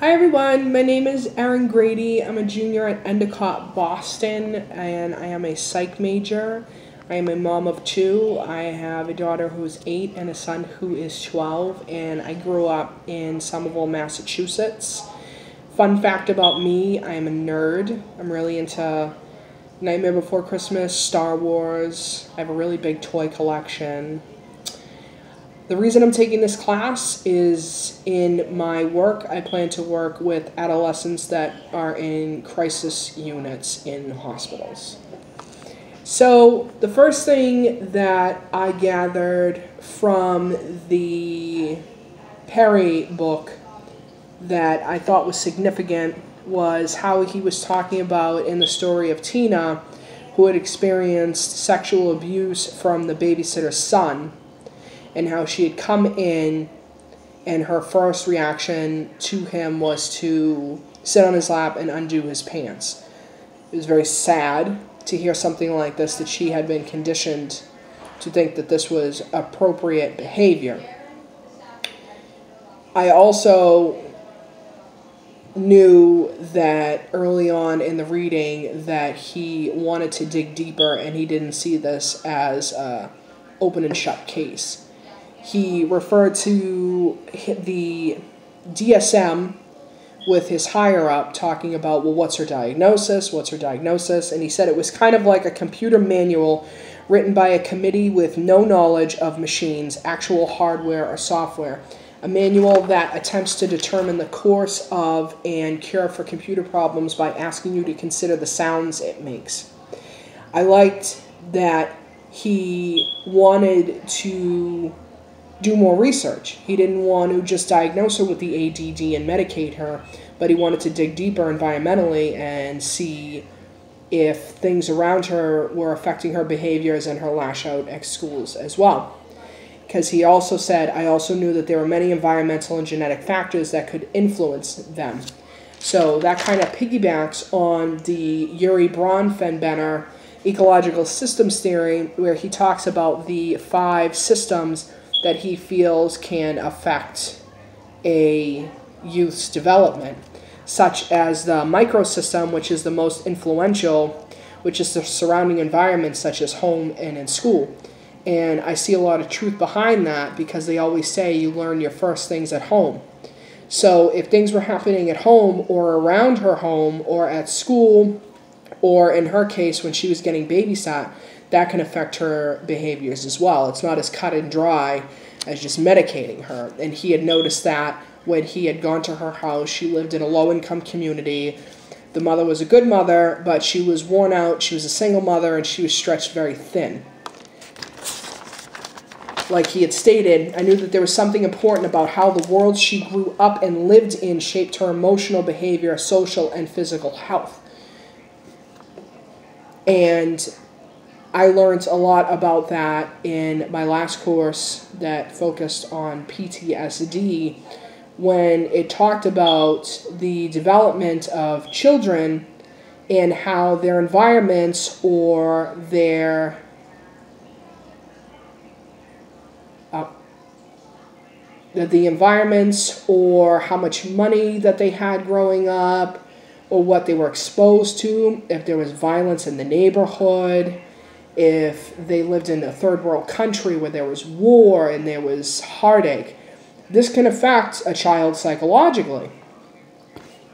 Hi everyone, my name is Erin Grady. I'm a junior at Endicott, Boston, and I am a psych major. I am a mom of two. I have a daughter who's 8 and a son who is 12, and I grew up in Somerville, Massachusetts. Fun fact about me, I am a nerd. I'm really into Nightmare Before Christmas, Star Wars. I have a really big toy collection. The reason I'm taking this class is in my work, I plan to work with adolescents that are in crisis units in hospitals. So the first thing that I gathered from the Perry book that I thought was significant was how he was talking about in the story of Tina, who had experienced sexual abuse from the babysitter's son, and how she had come in and her first reaction to him was to sit on his lap and undo his pants. It was very sad to hear something like this, that she had been conditioned to think that this was appropriate behavior. I also knew that early on in the reading that he wanted to dig deeper, and he didn't see this as an open and shut case. He referred to the DSM with his higher-up talking about, well, what's her diagnosis, and he said it was kind of like a computer manual written by a committee with no knowledge of machines, actual hardware or software, a manual that attempts to determine the course of and cure for computer problems by asking you to consider the sounds it makes. I liked that he wanted to do more research. He didn't want to just diagnose her with the ADD and medicate her, but he wanted to dig deeper environmentally and see if things around her were affecting her behaviors and her lash out at schools as well. Because he also said, I also knew that there were many environmental and genetic factors that could influence them. So that kind of piggybacks on the Yuri Bronfenbrenner ecological systems theory, where he talks about the 5 systems that he feels can affect a youth's development, such as the microsystem, which is the most influential, which is the surrounding environment, such as home and in school. And I see a lot of truth behind that, because they always say you learn your first things at home. So if things were happening at home or around her home or at school, or in her case when she was getting babysat, that can affect her behaviors as well. It's not as cut and dry as just medicating her. And he had noticed that when he had gone to her house. She lived in a low-income community. The mother was a good mother, but she was worn out. She was a single mother, and she was stretched very thin. Like he had stated, I knew that there was something important about how the world she grew up and lived in shaped her emotional behavior, social, and physical health. And I learned a lot about that in my last course that focused on PTSD, when it talked about the development of children and how their environments or their the environments or how much money that they had growing up or what they were exposed to, if there was violence in the neighborhood, if they lived in a third world country where there was war and there was heartache. This can affect a child psychologically.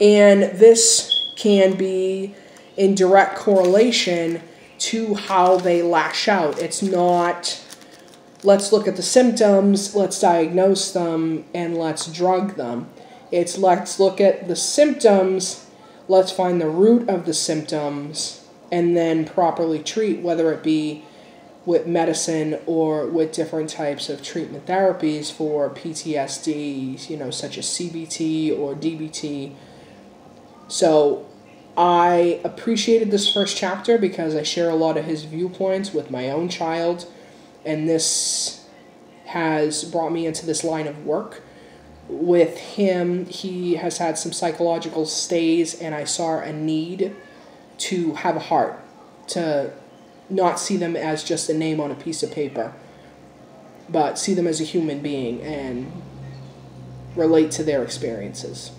And this can be in direct correlation to how they lash out. It's not, let's look at the symptoms, let's diagnose them, and let's drug them. It's let's look at the symptoms, let's find the root of the symptoms, and then properly treat, whether it be with medicine or with different types of treatment therapies for PTSD, such as CBT or DBT. So I appreciated this first chapter because I share a lot of his viewpoints with my own child, and this has brought me into this line of work. With him, he has had some psychological stays, and I saw a need to have a heart, to not see them as just a name on a piece of paper, but see them as a human being and relate to their experiences.